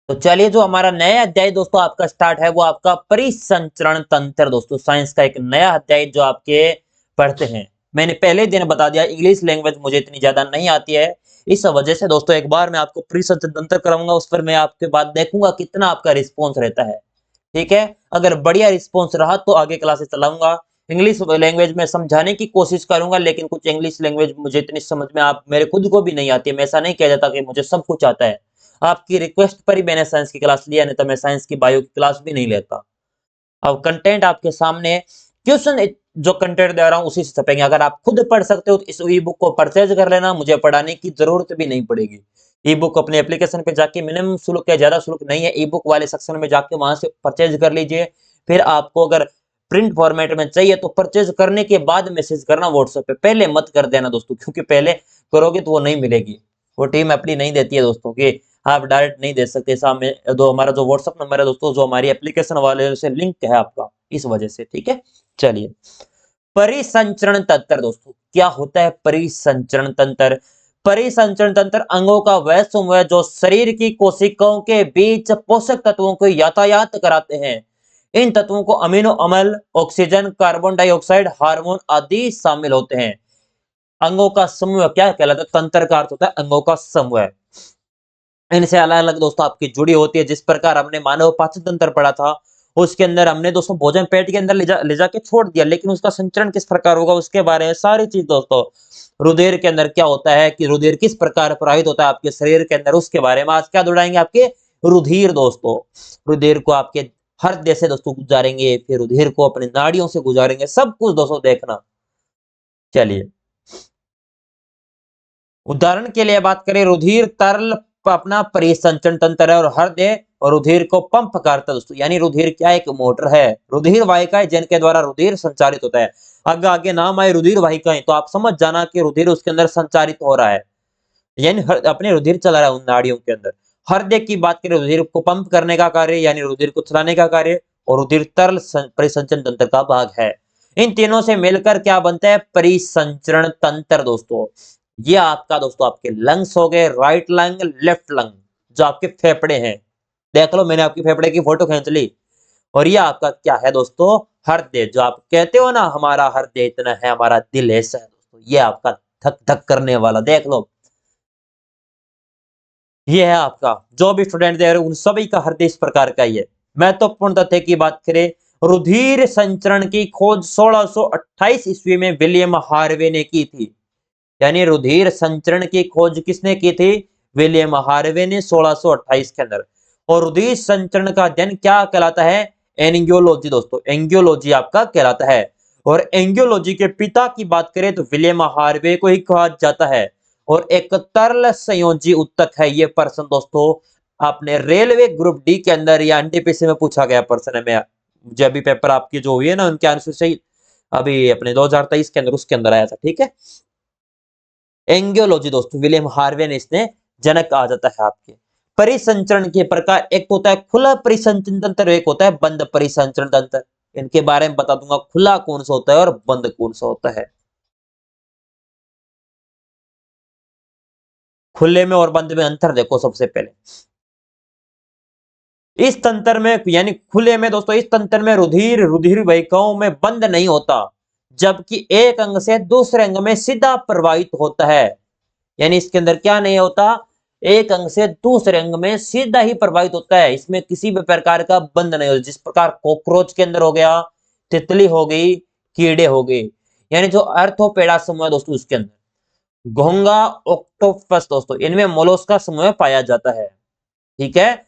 तो चलिए, जो हमारा नया अध्याय दोस्तों आपका स्टार्ट है वो आपका परिसंचरण तंत्र दोस्तों, साइंस का एक नया अध्याय जो आपके पढ़ते हैं। मैंने पहले दिन बता दिया, इंग्लिश लैंग्वेज मुझे इतनी ज्यादा नहीं आती है, इस वजह से दोस्तों एक बार मैं आपको परिसंचरण तंत्र कराऊंगा, उस पर मैं आपके बाद देखूंगा कितना आपका रिस्पॉन्स रहता है। ठीक है, अगर बढ़िया रिस्पॉन्स रहा तो आगे क्लासेस चलाऊंगा। इंग्लिश लैंग्वेज में समझाने की कोशिश करूंगा, लेकिन कुछ इंग्लिश लैंग्वेज मुझे इतनी समझ में आप मेरे खुद को भी नहीं आती है। मैं ऐसा नहीं कह देता कि मुझे सब कुछ आता है, आपकी रिक्वेस्ट पर ही मैंने साइंस की क्लास लिया, नहीं तो मैं साइंस की बायो की क्लास भी नहीं लेता। अब कंटेंट आपके सामने, क्वेश्चन जो कंटेंट दे रहा हूं उसी से छपेंगे। अगर आप खुद पढ़ सकते हो तो इस ई बुक को परचेज कर लेना, मुझे पढ़ाने की जरूरत भी नहीं पड़ेगी। ई बुक अपने एप्लीकेशन पे जाके, मिनिमम शुल्क है, ज्यादा शुल्क नहीं है, ई बुक वाले सेक्शन में जाके वहां से परचेज कर लीजिए। फिर आपको अगर प्रिंट फॉर्मेट में चाहिए तो परचेज करने के बाद मैसेज करना व्हाट्सएप पे, पहले मत कर देना दोस्तों, क्योंकि पहले करोगे तो वो नहीं मिलेगी। वो टीम अपनी नहीं देती है दोस्तों की, आप डायरेक्ट नहीं दे सकते सामने। जो हमारा जो व्हाट्सएप नंबर है दोस्तों, जो हमारी एप्लीकेशन वाले से लिंक है आपका, इस वजह से। ठीक है, चलिए। परिसंचरण तंत्र दोस्तों, क्या होता है परिसंचरण तंत्र? परिसंचरण तंत्र अंगों का वह समूह है जो शरीर की कोशिकाओं के बीच पोषक तत्वों को यातायात कराते हैं। इन तत्वों को अमीनो अम्ल, ऑक्सीजन, कार्बन डाइऑक्साइड, हार्मोन आदि शामिल होते हैं। अंगों का समूह क्या कहलाता है? तंत्र का अर्थ होता है अंगों का समूह। इनसे अलग अलग दोस्तों आपकी जुड़ी होती है। जिस प्रकार हमने मानव पाचन तंत्र पढ़ा था, उसके अंदर हमने दोस्तों भोजन पेट के अंदर ले जाके छोड़ दिया, लेकिन उसका संचरण किस प्रकार होगा उसके बारे में सारी चीज दोस्तों। रुधिर के अंदर क्या होता है कि रुधिर किस प्रकार प्रवाहित होता है आपके शरीर के अंदर, उसके बारे में आज क्या दौड़ाएंगे, आपके रुधिर दोस्तों। रुधिर को आपके हृदय से दोस्तों गुजारेंगे, फिर रुधिर को अपनी नाड़ियों से गुजारेंगे, सब कुछ दोस्तों देखना। चलिए, उदाहरण के लिए बात करें, रुधिर तरल अपना परिसंचरण तंत्र है और हृदय और रुधिर को पंप करता है दोस्तों। यानी रुधिर क्या एक मोटर है, रुधिर वाहिकाएं जिनके द्वारा रुधिर संचारित होता है। अगर आगे नाम आए रुधिर वाहिकाएं तो आप समझ जाना कि रुधिर उसके अंदर संचारित हो रहा है, यानी अपने रुधिर चला रहा है उन नाड़ियों के अंदर। हृदय की बात करें, रुधिर को पंप करने का कार्य, यानी रुधिर को चलाने का कार्य, और रुधिर तरल परिसंचरण तंत्र का भाग है। इन तीनों से मिलकर क्या बनता है? परिसंचरण तंत्र दोस्तों। ये आपका दोस्तों आपके लंग्स हो गए, राइट लंग, लेफ्ट लंग, जो आपके फेफड़े हैं। देख लो, मैंने आपके फेफड़े की फोटो खींच ली। और ये आपका क्या है दोस्तों? हृदय। जो आप कहते हो ना हमारा हृदय इतना है, हमारा दिल ऐसा है दोस्तों, ये आपका धक धक करने वाला, देख लो, ये है आपका। जो भी स्टूडेंट दे रहे उन सभी का हृदय इस प्रकार का ही है। महत्वपूर्ण तथ्य की बात करें, रुधिर संचरण की खोज 1628 ईस्वी में विलियम हार्वे ने की थी। यानी रुधिर संचरण की खोज किसने की थी? विलियम हार्वे ने 1628 के अंदर। और रुधिर संचरण का अध्ययन क्या कहलाता है? एंजियोलॉजी दोस्तों, एंजियोलॉजी आपका कहलाता है। और एंजियोलॉजी के पिता की बात करें तो विलियम हार्वे को ही कहा जाता है। और एक तरल संयोजी उत्तक है ये प्रश्न दोस्तों, आपने रेलवे ग्रुप डी के अंदर या एनटीपीसी में पूछा गया प्रश्न है। मैं जब भी पेपर आपकी जो हुई है ना उनके आंसर से अभी अपने 2023 के अंदर उसके अंदर आया था। ठीक है, एंजियोलॉजी दोस्तों, विलियम हार्वे ने इसने जनक आ जाता है आपके। परिसंचरण के प्रकार, एक तो होता है खुला परिसंचरण तंत्र, एक होता है बंद परिसंचरण तंत्र। इनके बारे में बता दूंगा, खुला कौन सा होता है और बंद कौन सा होता है। खुले में और बंद में अंतर देखो सबसे पहले। इस तंत्र में, यानी खुले में दोस्तों, इस तंत्र में रुधिर रुधिर वाहिकाओं में बंद नहीं होता, जबकि एक अंग से दूसरे अंग में सीधा प्रवाहित होता है। यानी इसके अंदर क्या नहीं होता? एक अंग से दूसरे अंग में सीधा ही प्रवाहित होता है, इसमें किसी भी प्रकार का बंद नहीं होता। जिस प्रकार कॉकरोच के अंदर हो गया, तितली हो गई, कीड़े हो गए, यानी जो आर्थोपेडा समूह है दोस्तों उसके अंदर, घोंगा, ऑक्टोपस दोस्तों, इनमें मोलस्का समूह पाया जाता है। ठीक है,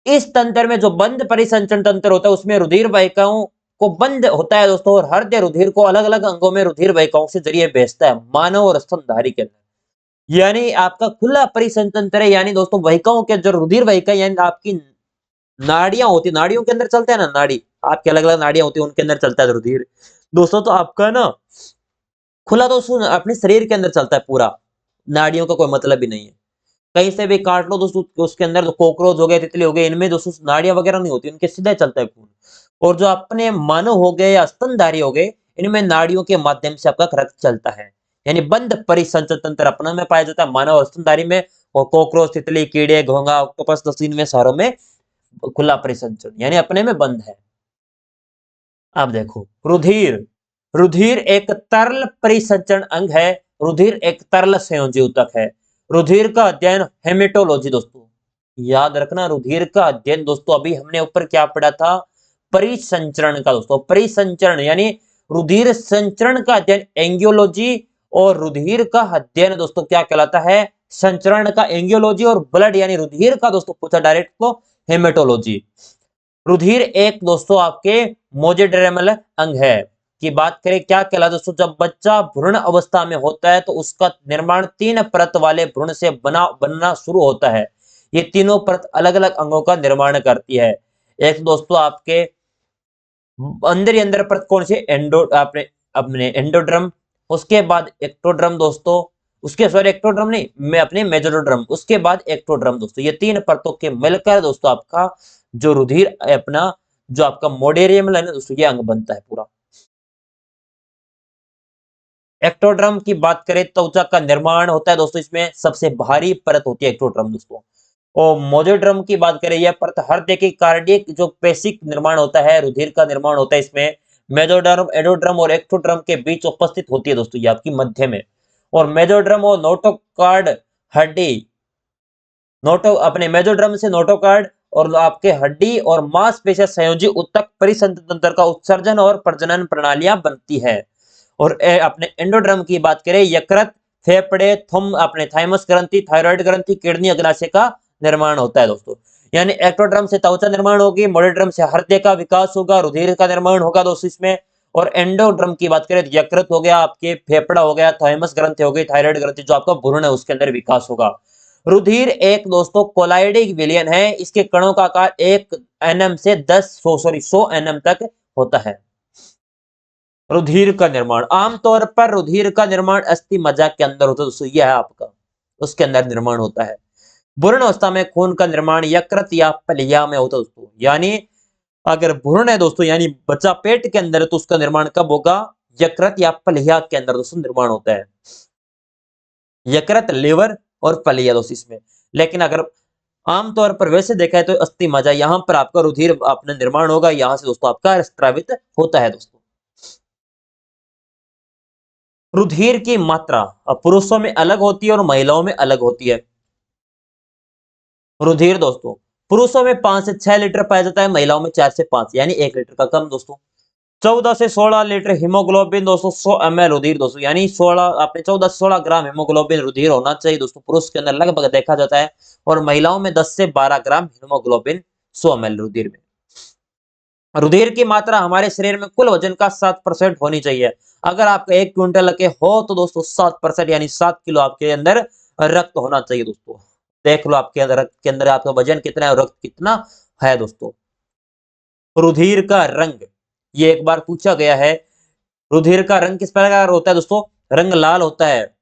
इस तंत्र में जो बंद परिसंचरण तंत्र होता है उसमें रुधिर वाहिकाओं को बंद होता है दोस्तों, और हृदय रुधिर को अलग अलग अंगों में रुधिर वाहिकाओं से जरिए भेजता है, मानव और स्तनधारी के अंदर। यानी आपका खुला परिसंचरण तंत्र है, यानी दोस्तों वाहिकाओं के जो रुधिर वाहिका, यानी आपकी नाड़ियां होती, नाड़ियों के अंदर चलता है ना, नाड़ी आपकी अलग अलग नाड़ियां होती है, उनके अंदर चलता है रुधिर दोस्तों। तो आपका ना खुला दोस्तों अपने शरीर के अंदर चलता है पूरा, नाड़ियों का कोई मतलब ही नहीं है। कहीं से भी काट लो दोस्तों, उसके अंदर जो कॉकरोच हो गए, तितली हो गए, इनमें दोस्तों नाड़ियां वगैरह नहीं होती, उनके सीधे चलता है खून। और जो अपने मानव हो गए या स्तनधारी हो गए, इनमें नाड़ियों के माध्यम से आपका रक्त चलता है। यानी बंद परिसंचरण तंत्र अपना में पाया जाता है मानव और स्तनधारी में, और कॉकरोच, तितली, कीड़े, घोंघा, ऑक्टोपस दोस्तों इनमें सारों में खुला परिसंचरण यानी अपने में बंद है। अब देखो रुधिर, रुधिर एक तरल परिसंचरण अंग है। रुधिर एक तरल संयोजी ऊतक है। रुधिर का अध्ययन हेमेटोलॉजी दोस्तों, याद रखना रुधिर का अध्ययन दोस्तों, अभी हमने ऊपर क्या पढ़ा था, परिसंचरण का दोस्तों, परिसंचरण यानी रुधिर संचरण का अध्ययन एंजियोलॉजी, और रुधिर का अध्ययन दोस्तों क्या कहलाता है, संचरण का एंजियोलॉजी, और ब्लड यानी रुधिर का दोस्तों पूछा डायरेक्ट तो हेमेटोलॉजी। रुधिर एक दोस्तों आपके मोजेड्रेमल अंग है की बात करें क्या कहलाता है दोस्तों, जब बच्चा भ्रूण अवस्था में होता है तो उसका निर्माण 3 परत वाले भ्रूण से बनना शुरू होता है। ये तीनों परत अलग अलग अंगों का निर्माण करती है। एक दोस्तों आपके अंदर ही अंदर परत कौन सी, एंडो अपने अपने एंडोड्रम, उसके बाद एक्टोड्रम दोस्तों, उसके सॉरी एक्टोड्रम नहीं, मैं अपने मेजोड्रम, उसके बाद एक्टोड्रम दोस्तों। ये 3 परतों के मिलकर दोस्तों आपका जो रुधिर अपना जो आपका मोडेरियम है दोस्तों ये अंग बनता है पूरा। एक्टोड्रम की बात करें तो त्वचा का निर्माण होता है दोस्तों, इसमें सबसे भारी परत होती है एक्टोड्रम दोस्तों। और मोजेड्रम की बात करें यह परत हृदय के कार्डियक जो पेशिक निर्माण होता है, रुधिर का निर्माण होता है इसमें। मेजोड्रम, एडोड्रम और एक्टोड्रम के बीच उपस्थित होती है दोस्तों, ये आपकी मध्य में। और मेजोड्रम और नोटोकार्ड हड्डी, नोटो अपने मेजोड्रम से नोटोकार्ड और आपके हड्डी और मांसपेशियां संयोजी ऊतक परिसंध तंत्र का उत्सर्जन और प्रजनन प्रणालियां बनती है। और अपने एंडोड्रम की बात करें, यकृत, फेफड़े, थुम, अपने थाइमस ग्रंथि, थायराइड ग्रंथि, किडनी, अग्नाशय का निर्माण होता है दोस्तों। यानी एक्टोड्रम से त्वचा निर्माण होगी, मोडेड्रम से हृदय का विकास होगा, रुधिर का निर्माण होगा दोस्तों इसमें। और एंडोड्रम की बात करें तो यकृत हो गया, आपके फेफड़ा हो गया, थाइमस ग्रंथि हो गई, थायराइड ग्रंथि जो आपका भ्रूण है उसके अंदर विकास होगा। रुधिर एक दोस्तों कोलाइडिक विलयन है, इसके कणों का आकार 1 nm से 100 nm तक होता है। रुधिर का निर्माण आमतौर पर रुधिर का निर्माण अस्थि मज्जा के अंदर होता है दोस्तों, यह है आपका उसके अंदर निर्माण होता है। भ्रूण अवस्था में खून का निर्माण यकृत या पलिया में होता है दोस्तों। यानी अगर भ्रूण है दोस्तों यानी बच्चा पेट के अंदर है तो उसका निर्माण कब होगा, यकृत या पलिया के अंदर दोस्तों निर्माण होता है। यकृत, लिवर और पलिया दोस्तों इसमें। लेकिन अगर आमतौर पर वैसे देखा है तो अस्थि मज्जा यहां पर आपका रुधिर अपना निर्माण होगा, यहां से दोस्तों आपका स्रावित होता है दोस्तों। रुधिर की मात्रा अब पुरुषों में अलग होती है और महिलाओं में अलग होती है। रुधिर दोस्तों पुरुषों में 5 से 6 लीटर पाया जाता है, महिलाओं में 4 से 5 यानी 1 लीटर का कम दोस्तों। 14 से 16 लीटर हीमोग्लोबिन दोस्तों, 100 ml रुधिर दोस्तों, यानी 16 आपने 14 से 16 ग्राम हीमोग्लोबिन रुधिर होना चाहिए दोस्तों पुरुष के अंदर लगभग देखा जाता है। और महिलाओं में 10 से 12 ग्राम हीमोग्लोबिन 100 ml रुधिर में। रुधिर की मात्रा हमारे शरीर में कुल वजन का 7% होनी चाहिए। अगर आपका 1 क्विंटल के हो तो दोस्तों 7% यानी 7 किलो आपके अंदर रक्त होना चाहिए दोस्तों। देख लो आपके अंदर रक्त के अंदर आपका वजन कितना है और रक्त कितना है दोस्तों। रुधिर का रंग, ये एक बार पूछा गया है, रुधिर का रंग किस प्रकार होता है दोस्तों, रंग लाल होता है।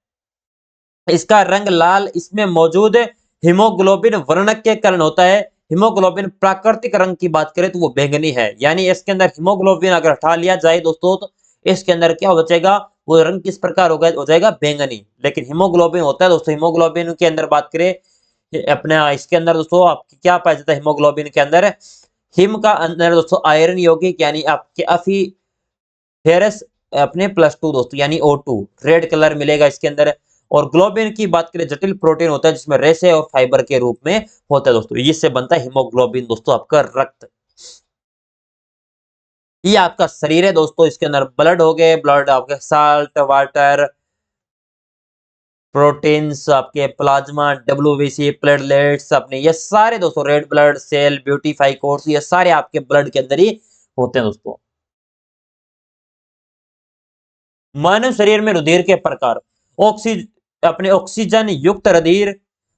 इसका रंग लाल इसमें मौजूद हीमोग्लोबिन वर्णक के कारण होता है। हीमोग्लोबिन प्राकृतिक रंग की बात करें तो वो बैंगनी है, यानी इसके अंदर हीमोग्लोबिन अगर हटा लिया जाए दोस्तों तो इसके अंदर क्या बचेगा, वो रंग किस प्रकार होगा, हो जाएगा बैंगनी। लेकिन हीमोग्लोबिन होता है दोस्तों, हीमोग्लोबिन के अंदर बात करें अपने इसके अंदर दोस्तों आपकी क्या पाया जाता है, हीमोग्लोबिन के अंदर हिम का अंदर दोस्तों आयरन यौगिक यानी आपके अफी फेरस अपने +2 दोस्तों यानी O2 रेड कलर मिलेगा इसके अंदर। और ग्लोबिन की बात करें जटिल प्रोटीन होता है जिसमें रेशे और फाइबर के रूप में होता है दोस्तों, इससे बनता है हीमोग्लोबिन दोस्तों आपका रक्त। ये आपका शरीर है दोस्तों, इसके अंदर ब्लड हो गए, ब्लड आपके साल्ट, वाटर, प्रोटीन्स, आपके प्लाज्मा, WBC, प्लेटलेट्स अपने ये सारे दोस्तों, रेड ब्लड सेल, ब्यूटीफाई कोर्स, ये सारे आपके ब्लड के अंदर ही होते हैं दोस्तों। मानव शरीर में रुधिर के प्रकार, अपने ऑक्सीजन युक्त रुधिर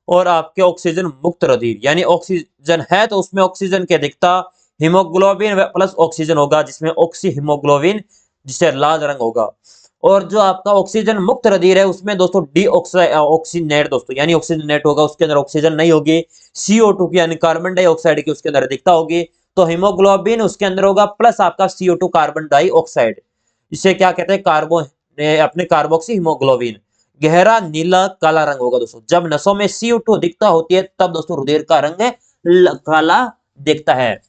और आपके ऑक्सीजन मुक्त रुधिर। यानी ऑक्सीजन है तो उसमें ऑक्सीजन की अधिकता हीमोग्लोबिन प्लस ऑक्सीजन होगा जिसमें ऑक्सी हीमोग्लोबिन जिससे लाल रंग होगा। और जो आपका ऑक्सीजन मुक्त रुधिर है उसमें दोस्तों ऑक्सीनेट दोस्तों यानी ऑक्सीजनेट होगा, उसके अंदर ऑक्सीजन नहीं होगी। CO2 की यानी कार्बन डाइऑक्साइड की उसके अंदर अधिकता होगी। तो हीमोग्लोबिन उसके अंदर होगा प्लस आपका CO2 कार्बन डाइऑक्साइड, इसे क्या कहते हैं अपने कार्बोक्सी हीमोग्लोबिन। गहरा नीला काला रंग होगा दोस्तों। जब नसों में CO2 अधिकता होती है तब दोस्तों रुधिर का रंग काला दिखता है।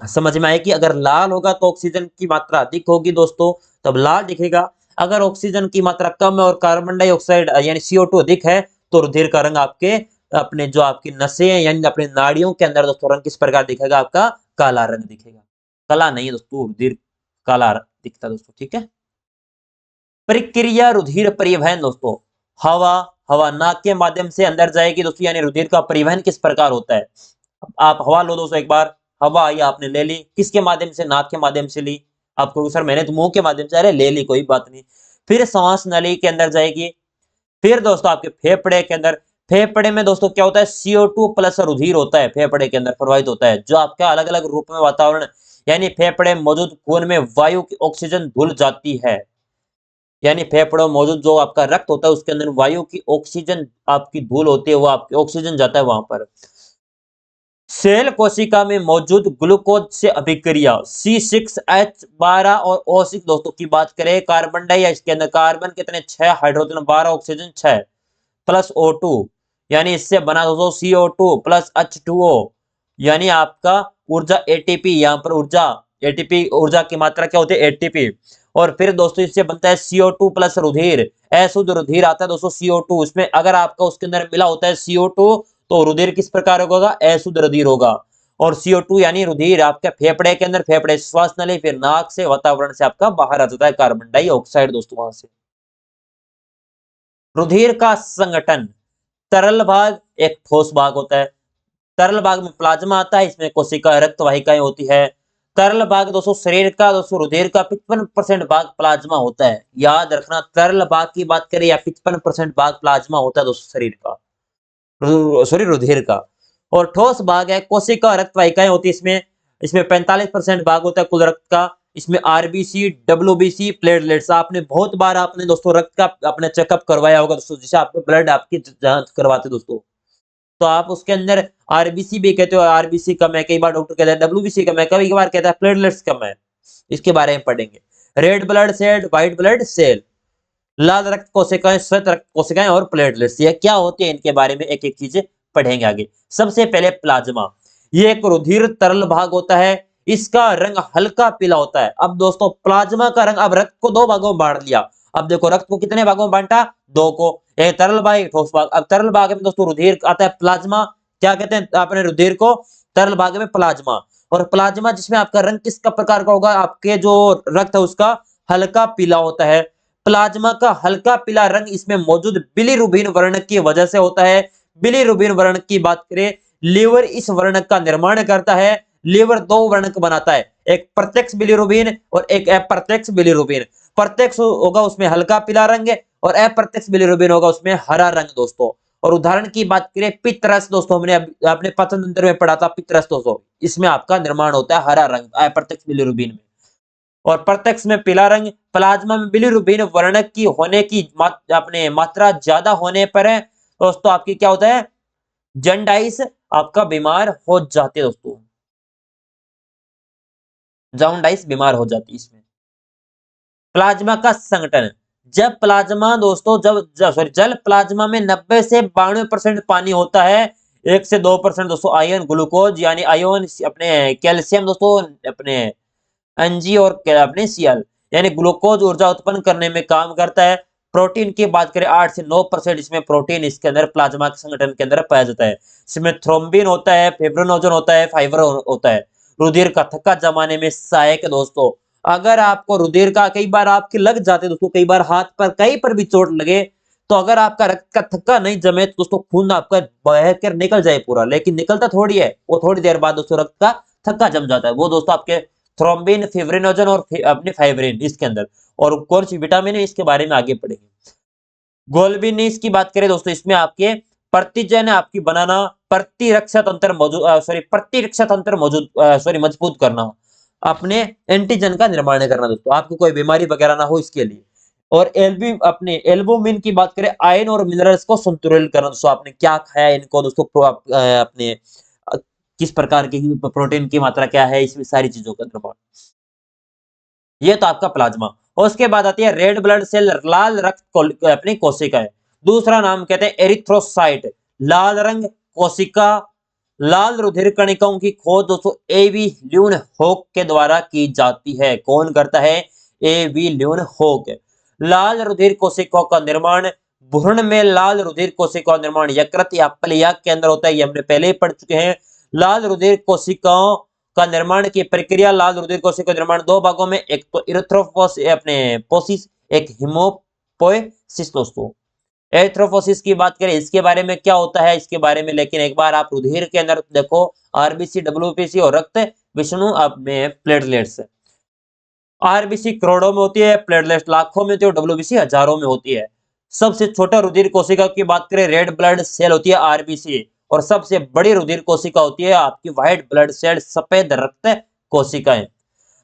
समझ में आया कि अगर लाल होगा तो ऑक्सीजन की मात्रा अधिक होगी दोस्तों, तब लाल दिखेगा। अगर ऑक्सीजन की मात्रा कम है और कार्बन डाइऑक्साइड यानी CO2 अधिक है तो रुधिर का रंग आपके अपने जो आपकी नसें हैं यानी अपने नाड़ियों के अंदर दोस्तों रंग किस प्रकार दिखेगा, आपका काला रंग दिखेगा। काला नहीं दोस्तों, रुधिर काला दिखता है दोस्तों, ठीक है। प्रक्रिया रुधिर परिवहन दोस्तों, हवा हवा नाक के माध्यम से अंदर जाएगी दोस्तों, यानी रुधिर का परिवहन किस प्रकार होता है। आप हवा लो दोस्तों, एक बार हवा आई आपने ले ली, किसके माध्यम से, नाक के माध्यम से ली। आपको सर मैंने तो मुंह के माध्यम से, अरे ले ली कोई बात नहीं। फिर सांस नली के अंदर जाएगी, फिर दोस्तों आपके फेफड़े के अंदर, फेफड़े में दोस्तों क्या होता है, CO2 प्लस रुधिर होता है, फेफड़े के अंदर प्रवाहित होता है, जो आपका अलग अलग रूप में वातावरण यानी फेफड़े में मौजूद खून में वायु की ऑक्सीजन धुल जाती है। यानी फेफड़ों में मौजूद जो आपका रक्त होता है उसके अंदर वायु की ऑक्सीजन आपकी धूल होती है, वो आपकी ऑक्सीजन जाता है वहां पर। सेल कोशिका में मौजूद ग्लूकोज से अभिक्रिया C6H12 और O6 दोस्तों की बात करें, कार्बन डाइऑक्साइड इसके अंदर कार्बन कितने 6 हाइड्रोजन 12 ऑक्सीजन 6 प्लस O2 यानी इससे बना दोस्तों CO2 प्लस H2O यानी आपका ऊर्जा ATP, यहाँ पर ऊर्जा ATP ऊर्जा की मात्रा क्या होती है ATP। और फिर दोस्तों इससे बनता है CO2 प्लस रुधिर, अशुद्ध रुधिर आता है दोस्तों CO2, उसमें अगर आपका उसके अंदर मिला होता है CO2 तो रुधिर किस प्रकार होगा, अशुद्ध रुधिर होगा। और CO2 यानी रुधिर आपके फेफड़े के अंदर, फेफड़े श्वास नली, फिर नाक से वातावरण से आपका बाहर आ जाता है कार्बन डाइऑक्साइड दोस्तों वहां से। रुधिर का संगठन, तरल भाग एक ठोस भाग होता है, तरल भाग में प्लाज्मा आता है, इसमें कोशिका रक्त वाहिकाएं होती है। तरल भाग दोस्तों शरीर का दोस्तों रुधिर का 55% भाग प्लाज्मा होता है, याद रखना तरल भाग की बात करें या 55% भाग प्लाज्मा होता है दोस्तों शरीर का, सॉरी रुधिर का। और ठोस भाग है कोशिका रक्त वाहिकाएं होती है, इसमें इसमें 45% भाग होता है कुल रक्त का, इसमें RBC WBC प्लेटलेट्स। आपने बहुत बार आपने दोस्तों रक्त का अपने चेकअप करवाया होगा दोस्तों, जिसे आपको ब्लड आपकी जांच करवाते दोस्तों, तो आप उसके अंदर RBC भी कहते हो, RBC कम है, कई बार डॉक्टर कहता है WBC कम है, कभी बार कहता है प्लेटलेट्स कम है, इसके बारे में पढ़ेंगे। Red blood cell, white blood cell, लाल रक्त कोशिकाएं, श्वेत रक्त कोशिकाएं और प्लेटलेट्स, ये क्या होती है इनके बारे में एक एक चीजें पढ़ेंगे आगे। सबसे पहले प्लाज्मा, ये एक रुधिर तरल भाग होता है, इसका रंग हल्का पीला होता है। अब दोस्तों प्लाज्मा का रंग, अब रक्त को दो भागों में बांट लिया, अब देखो रक्त को कितने भागों में बांटा, दो को, एक तरल भाग एक ठोस भाग। अब तरल भाग में दोस्तों रुधिर आता है, प्लाज्मा क्या कहते हैं अपने रुधिर को, तरल भाग में प्लाज्मा। और प्लाज्मा जिसमें आपका रंग किसका प्रकार का होगा, आपके जो रक्त है उसका हल्का पीला होता है। प्लाज्मा का हल्का पीला रंग इसमें मौजूद बिलीरुबिन वर्ण की वजह से होता है। बिलीरुबिन वर्ण की बात करें, लीवर इस वर्ण का निर्माण करता है। लीवर दो वर्णक बनाता है, एक प्रत्यक्ष बिलीरुबिन और एक अप्रत्यक्ष बिलीरुबिन। प्रत्यक्ष होगा उसमें हल्का पीला रंग और अप्रत्यक्ष बिलीरुबिन होगा उसमें हरा रंग दोस्तों। और उदाहरण की बात करें पित्तरस दोस्तों, हमने अपने पाचन तंत्र में पढ़ा था पित्तरस दोस्तों, इसमें आपका निर्माण होता है हरा रंग अप्रत्यक्ष बिलीरुबिन में। और प्रत्यक्ष में पीला रंग, प्लाज्मा में बिलीरुबिन वर्णक की होने की अपने मात्रा ज्यादा होने पर है दोस्तों आपकी क्या होता है, जॉन्डिस आपका बीमार हो जाते हैं दोस्तों, जॉन्डिस बीमार हो जाती है इसमें। प्लाज्मा का संगठन, जब प्लाज्मा दोस्तों सॉरी जल प्लाज्मा में 90 से 92% पानी होता है, 1 से 2% दोस्तों आयन ग्लूकोज यानी आयन अपने कैल्शियम दोस्तों अपने Ng और अपने Cl यानी ग्लूकोज ऊर्जा उत्पन्न करने में काम करता है। प्रोटीन की बात करें 8 से 9% इसमें प्रोटीन इसके अंदर प्लाज्मा के संगठन के अंदर पाया जाता है। इसमें थ्रोम्बिन होता है, फिब्रिनोजन होता है, फाइबर होता है। रुधिर का थक्का जमाने में सहायक दोस्तों, अगर आपको रुधिर का कई बार आपके लग जाते दोस्तों, कई बार हाथ पर कहीं पर भी चोट लगे तो अगर आपका रक्त का थक्का नहीं जमे तो दोस्तों खून आपका बह कर निकल जाए पूरा, लेकिन निकलता थोड़ी है, वो थोड़ी देर बाद दोस्तों रक्त का थक्का जम जाता है, वो दोस्तों आपके थ्रोम्बिन, फिब्रिनोजन और अपने फाइब्रिन इसके अंदर। और कौन सी विटामिन है इसके बारे में आगे पढ़ेंगे। गोल्बिन इसकी बात करें दोस्तों, इसमें आपके प्रतिजन आपकी बनाना, प्रतिरक्षा तंत्र मौजूद प्रतिरक्षा तंत्र मौजूद मजबूत करना, अपने एंटीजन का निर्माण करना दोस्तों, आपको कोई बीमारी वगैरह ना हो इसके लिए। और एल्बुमिन की बात करें, आयन और मिनरल्स को संतुलित करना दोस्तों, आपने क्या खाया इनको दोस्तों, अपने किस प्रकार की प्रोटीन की मात्रा क्या है, इसमें सारी चीजों का निर्माण। ये तो आपका प्लाज्मा। उसके बाद आती है रेड ब्लड सेल, लाल रक्त अपनी कोशिकाएं। दूसरा नाम कहते हैं एरिथ्रोसाइट, लाल रंग कोशिका। लाल रुधिर कणिकाओं की खोज दोस्तों एवी ल्यूनहोक के द्वारा की जाती है। कौन करता है? एवी ल्यूनहोक। लाल रुधिर कोशिकाओं का निर्माण भ्रूण में लाल रुधिर कोशिकाओं का निर्माण यकृत या प्लीहा के अंदर होता है, ये हमने पहले ही पढ़ चुके हैं। लाल रुधिर कोशिकाओं का निर्माण की प्रक्रिया, लाल रुधिर कोशिकाओं का निर्माण दो भागों में, एक तो इरिथ्रोपोसिस अपने पोसिस, एक हिमोपोएसिस दोस्तों। एरिथ्रोपोसिस की बात करें, इसके बारे में क्या होता है इसके बारे में, लेकिन एक बार आप रुधिर के अंदर देखो आरबीसी, डब्ल्यूबीसी और रक्त विष्णु में प्लेटलेट्स। आरबीसी करोड़ों में होती है, प्लेटलेट्स लाखों में होती है, डब्ल्यूबीसी हजारों में होती है। सबसे छोटा रुधिर कोशिका की बात करें, रेड ब्लड सेल होती है आरबीसी, और सबसे बड़ी रुधिर कोशिका होती है आपकी व्हाइट ब्लड सेल, सफेद रक्त कोशिकाएं।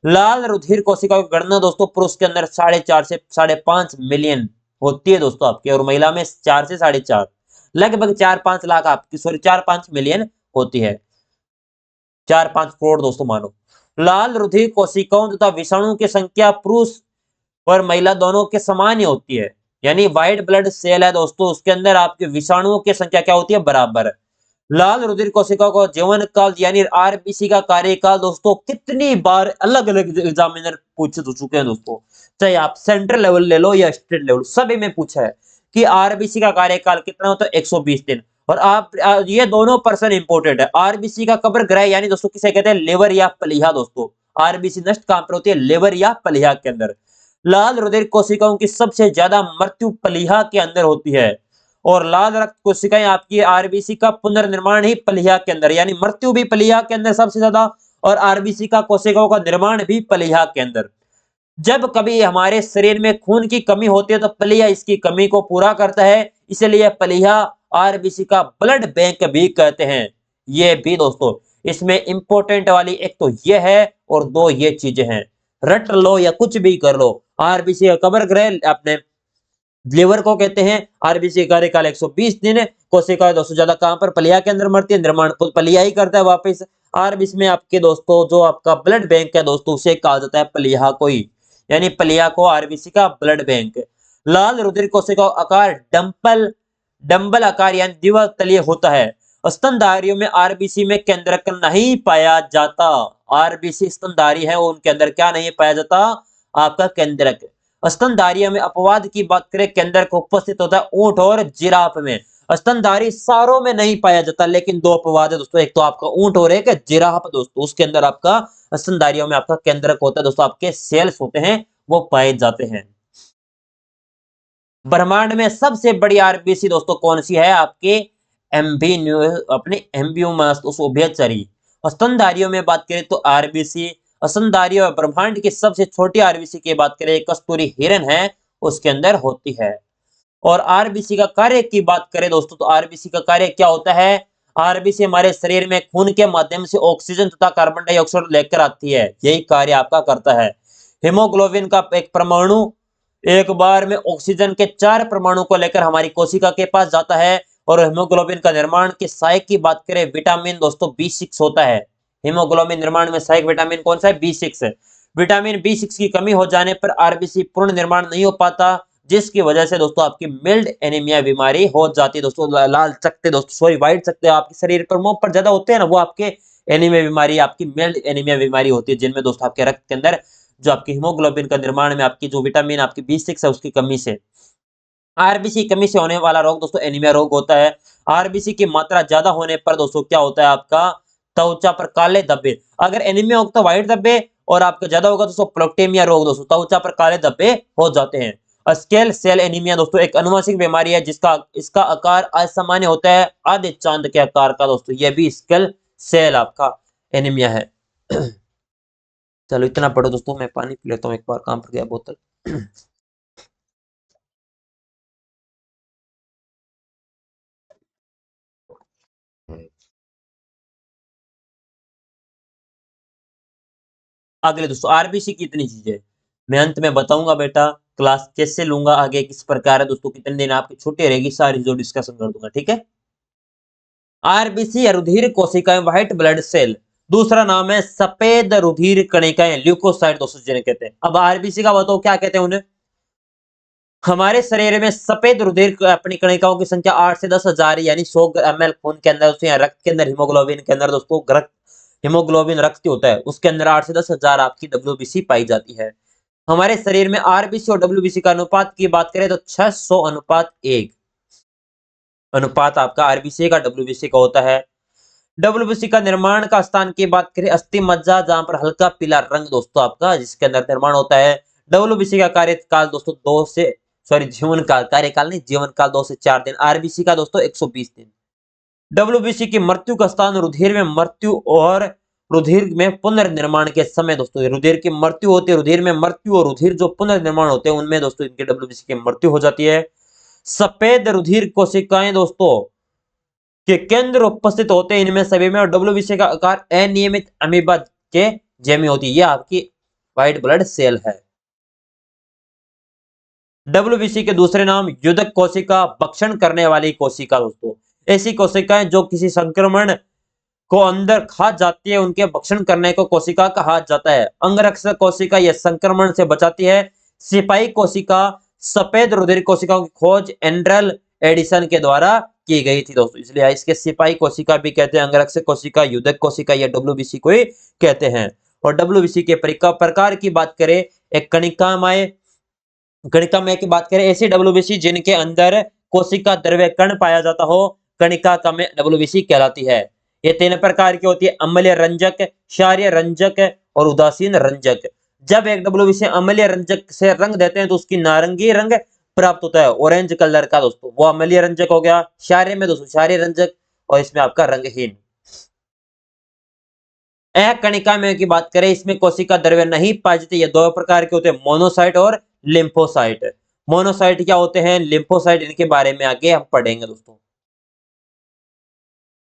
लाल रुधिर कोशिका की गणना दोस्तों पुरुष के अंदर 4.5 से 5.5 मिलियन होती है दोस्तों आपके, और महिला में 4 से 4.5, लगभग 4-5 लाख आपकी, सॉरी 4-5 मिलियन होती है, 4-5 करोड़ दोस्तों मानो। लाल रुधिर कोशिकाओं तथा विषाणु की संख्या पुरुष और महिला दोनों के समान ही होती है, यानी व्हाइट ब्लड सेल है दोस्तों, उसके अंदर आपके विषाणुओं की संख्या क्या होती है? बराबर। लाल रुधिर कोशिका को जीवन काल यानी आरबीसी का कार्यकाल दोस्तों कितनी बार अलग अलग एग्जामिनर पूछ चुके हैं दोस्तों, चाहे आप सेंट्रल लेवल ले लो या स्टेट लेवल, सभी में पूछा है कि आरबीसी का कार्यकाल कितना होता है? 120 दिन। और आप ये दोनों पर्सन इंपोर्टेंट है। आरबीसी का कब्र ग्रह यानी दोस्तों किसे कहते हैं? लिवर या प्लीहा दोस्तों। आरबीसी नष्ट कहां पर होती है? लिवर या प्लीहा के अंदर। लाल रुधिर कोशिकाओं की सबसे ज्यादा मृत्यु प्लीहा के अंदर होती है, और लाल रक्त कोशिकाएं आपकी आरबीसी का पुनर्निर्माण ही प्लीहा के अंदर, यानी मृत्यु भी प्लीहा के अंदर सबसे ज्यादा, और आरबीसी का कोशिकाओं का निर्माण भी प्लीहा के अंदर। जब कभी हमारे शरीर में खून की कमी होती है तो प्लीहा इसकी कमी को पूरा करता है, इसलिए प्लीहा आरबीसी का ब्लड बैंक भी कहते हैं। ये भी दोस्तों इसमें इंपॉर्टेंट वाली एक तो ये है, और दो ये चीजें हैं, रट लो या कुछ भी कर लो। आरबीसी का कब्र ग्रह अपने लिवर को कहते हैं, आरबीसी कार्यकाल 120 दिन है। कोशिका दोस्तों ज्यादा कहां पर? प्लीहा के अंदर मरती है, निर्माण प्लीहा ही करता है वापस। आरबीसी में आपके दोस्तों जो आपका ब्लड बैंक है दोस्तों उसे कहा जाता है प्लीहा को ही, यानी प्लीहा को आरबीसी का ब्लड बैंक। लाल रुधिर कोशिका आकार डंबल आकार यानी द्वितलीय होता है। स्तनधारियों में आरबीसी में केंद्रक नहीं पाया जाता। आरबीसी स्तनधारी है, उनके अंदर क्या नहीं पाया जाता? आपका केंद्रक। स्तनधारियों में अपवाद की बात करें, केंद्रक उपस्थित होता है ऊंट और जिराफ में। स्तनधारी सारों में नहीं पाया जाता, लेकिन दो अपवाद है दोस्तों, एक तो आपका ऊंट और एक जिराफ दोस्तों, उसके अंदर आपका स्तनधारियों में आपका केंद्रक होता है दोस्तों, आपके सेल्स होते हैं वो पाए जाते हैं। ब्रह्मांड में सबसे बड़ी आरबीसी दोस्तों कौन सी है? आपके अपने एम्ब्यूमस उभयचरी। स्तनधारियों में बात करें तो आरबीसी, स्तनधारियों ब्रह्मांड की सबसे छोटी आरबीसी की बात करें कस्तूरी हिरण है, उसके अंदर होती है। और आरबीसी का कार्य की बात करें दोस्तों तो आरबीसी का कार्य क्या होता है? आरबीसी हमारे शरीर में खून के माध्यम से ऑक्सीजन तथा कार्बन डाइऑक्साइड लेकर आती है, यही कार्य आपका करता है। हीमोग्लोबिन का एक परमाणु एक बार में ऑक्सीजन के 4 परमाणु को लेकर हमारी कोशिका के पास जाता है। और हीमोग्लोबिन का निर्माण के सहायक की बात करें विटामिन दोस्तों B6 होता है। हीमोग्लोबिन निर्माण में सहायक विटामिन कौन सा है? B6 है। विटामिन B6 की कमी हो जाने पर आरबीसी पूर्ण निर्माण नहीं हो पाता, जिसकी वजह से दोस्तों आपकी मिल्ड एनीमिया बीमारी हो जाती है दोस्तों। लाल चकत्ते दोस्तों, सॉरी व्हाइट चकत्ते आपके शरीर पर मुंह पर ज्यादा होते हैं ना, वो आपके एनीमिया बीमारी, आपकी मिल्ड एनीमिया बीमारी होती है, जिनमें दोस्तों आपके रक्त के अंदर जो आपकी हीमोग्लोबिन का निर्माण में आपकी जो विटामिन आपकी B6 है उसकी कमी से, आरबीसी कमी से होने वाला रोग दोस्तों एनीमिया रोग होता है। आरबीसी की मात्रा ज्यादा होने पर दोस्तों क्या होता है? आपका त्वचा पर काले धब्बे, अगर एनीमिया होगा तो व्हाइट धब्बे, और आपका ज्यादा होगा दोस्तों प्रोक्टेमिया रोग दोस्तों, त्वचा पर काले धब्बे हो जाते हैं। स्केल सेल एनीमिया दोस्तों एक अनुवांशिक बीमारी है जिसका इसका आकार असामान्य होता है, आधे चांद के आकार का दोस्तों, यह भी स्केल सेल आपका एनीमिया है। चलो इतना पढ़ो दोस्तों, मैं पानी पी लेता हूँ, एक बार काम पर गया बोतल। अगले दोस्तों आरबीसी की इतनी चीजें मैं अंत में बताऊंगा बेटा, क्लास कैसे लूंगा आगे, किस प्रकार है दोस्तों, कितने दिन आपकी छुट्टी रहेगी, सारी जो डिस्कशन कर दूंगा, ठीक है। आरबीसी रुधिर कोशिकाएं व्हाइट ब्लड सेल दूसरा नाम है सफेद रुधिर कणिकाएं, ल्यूकोसाइट दोस्तों जिन्हें कहते हैं। अब आरबीसी का बताओ क्या कहते हैं उन्हें। हमारे शरीर में सफेद रुधिर अपनी कणिकाओं की संख्या 8 से 10,000 यानी 100 ml खून के अंदर दोस्तों, या रक्त के अंदर हीमोग्लोबिन के अंदर दोस्तों, रक्त हीमोग्लोबिन रक्त होता है उसके अंदर 8 से 10,000 आपकी डब्ल्यूबीसी पाई जाती है। हमारे शरीर में आरबीसी और डब्ल्यूबीसी का अनुपात की बात करें तो 600 अनुपात 1 अनुपात आपका आरबीसी का डब्ल्यूबीसी का होता है। डब्ल्यूबीसी का निर्माण का स्थान की बात करें अस्थि मज्जा, जहां पर हल्का पीला रंग दोस्तों आपका जिसके अंदर निर्माण होता है। डब्ल्यूबीसी का कार्यकाल दोस्तों 2 से जीवन काल, कार्यकाल नहीं, जीवन काल 2 से 4 दिन। आरबीसी का दोस्तों 120 दिन। डब्ल्यूबीसी की मृत्यु का स्थान रुधिर में मृत्यु और रुधिर में पुनर्निर्माण के समय दोस्तों, रुधिर की मृत्यु होती है, रुधिर में मृत्यु और रुधिर जो पुनर्निर्माण होते हैं उनमें दोस्तों इनके डब्ल्यूबीसी की मृत्यु हो जाती है। सफेद रुधिर कोशिकाएं दोस्तों के केंद्र उपस्थित होते हैं इनमें सभी में, और डब्ल्यूबीसी का आकार अनियमित अमीबा के जैमी होती है। यह आपकी व्हाइट ब्लड सेल है। डब्ल्यूबीसी के दूसरे नाम युदक कोशिका, भक्षण करने वाली कोशिका दोस्तों, ऐसी कोशिकाएं जो किसी संक्रमण को अंदर खा जाती है उनके भक्षण करने को कोशिका कहा जाता है। अंगरक्षक कोशिका यह संक्रमण से बचाती है। सिपाही कोशिका, सफेद रुधिर कोशिकाओं की खोज एंड्रल एडिसन के द्वारा की गई थी दोस्तों, इसलिए इसके सिपाही कोशिका भी कहते हैं, अंगरक्षक कोशिका, युदक कोशिका या डब्ल्यूबीसी को ही कहते हैं। और डब्ल्यूबीसी के प्रकार की बात करें, एक कणिकामय की बात करें, ऐसी डब्ल्यूबीसी जिनके अंदर कोशिका द्रव्य कण पाया जाता हो, कणिकामय डब्ल्यूबीसी कहलाती है। ये 3 प्रकार की होती है, अम्लीय रंजक, क्षारीय रंजक और उदासीन रंजक। जब एक डब्ल्यूबीसी अम्लीय रंजक से रंग देते हैं तो उसकी नारंगी रंग प्राप्त होता है, ऑरेंज कलर का दोस्तों, वो अम्लीय रंजक हो गया। क्षारीय में दोस्तों क्षारीय रंजक, और इसमें आपका रंगहीन। कणिका में की बात करें, इसमें कोशिका द्रव्य नहीं पाई जाती। ये 2 प्रकार के होते हैं, मोनोसाइट और लिम्फोसाइट। मोनोसाइट क्या होते हैं, लिम्फोसाइट इनके बारे में आगे हम पढ़ेंगे दोस्तों।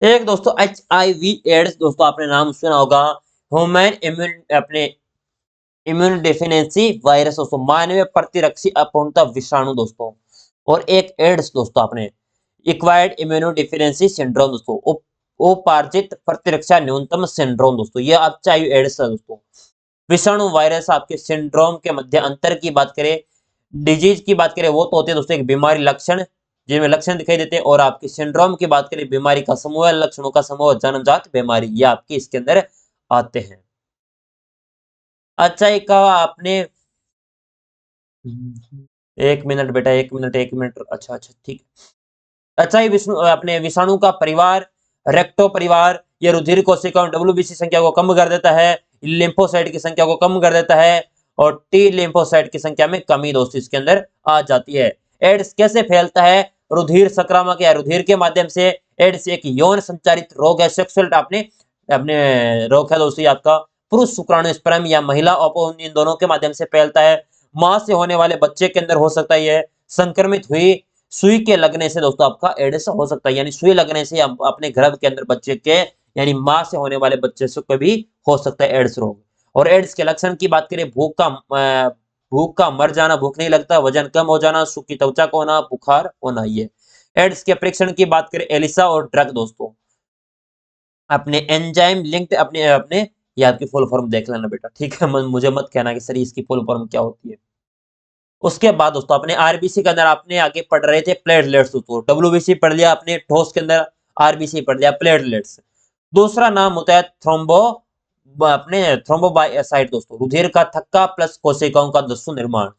एक दोस्तों HIV एड्स दोस्तों, आपने नाम सुना होगा, ह्यूमन इम्यून डेफिशिएंसी वायरस दोस्तों, मानवीय प्रतिरक्षी अपूर्णता विषाणु दोस्तों। और एक एड्स दोस्तों, आपने एक्वायर्ड इम्यूनो डेफिशिएंसी सिंड्रोम दोस्तों, उपार्जित प्रतिरक्षा न्यूनतम सिंड्रोम दोस्तों, ये आप चाहिए एड्स है दोस्तों। विषाणु वायरस आपके सिंड्रोम के मध्य अंतर की बात करें, डिजीज की बात करें, वो तो होते हैं दोस्तों एक बीमारी लक्षण जिनमें लक्षण दिखाई देते हैं, और आपकी सिंड्रोम की बात करें, बीमारी का समूह, लक्षणों का समूह, जन्मजात बीमारी, ये आपके इसके अंदर आते हैं। अच्छा, एक आपने 1 मिनट बेटा, 1 मिनट, अच्छा अच्छा ठीक। अच्छा, ये विष्णु अपने विषाणु का परिवार, रेक्टो परिवार, ये रुधिर कोशिकाओं डब्ल्यूबीसी संख्या को कम कर देता है, लिम्फोसाइट की संख्या को कम कर देता है, और टी लिम्फोसाइट की संख्या में कमी दोस्तों इसके अंदर आ जाती है। एड्स कैसे फैलता है, रुधिर संक्रामक या रुधिर के माध्यम से। एड्स एक यौन संचारित रोग है, सेक्सुअल आपने अपने रोग है दोस्तों, आपका पुरुष शुक्राणु स्पर्म या महिला ओवम, इन दोनों के माध्यम से फैलता है। मां से होने वाले बच्चे के अंदर हो सकता है, यह संक्रमित हुई सुई के लगने से दोस्तों आपका एड्स हो सकता है, यानी सुई लगने से अपने गर्भ के अंदर बच्चे के, यानी मां से होने वाले बच्चे से कभी हो सकता है एड्स रोग। और एड्स के लक्षण की बात करें, भूख का मर जाना, भूख नहीं लगता, वजन कम हो जाना, सूखी त्वचा को होना, बुखार होना। ये एड्स के परीक्षण की बात करें, एलिसा और ड्रग दोस्तों, अपने एंजाइम लिंक्ड अपने अपने ये आपकी फुल फॉर्म देख लेना बेटा, ठीक है, मुझे मत कहना कि सर इसकी फुल फॉर्म क्या होती है। उसके बाद दोस्तों अपने आरबीसी के अंदर आपने आगे पढ़ रहे थे प्लेटलेट्स दोस्तों, डब्ल्यूबीसी पढ़ लिया आपने, ठोस के अंदर आरबीसी पढ़ लिया, प्लेटलेट्स। दूसरा नाम होता है थ्रोम्बोसाइट दोस्तों, रुधिर का थक्का प्लस कोशिकाओं का दस्यु निर्माण।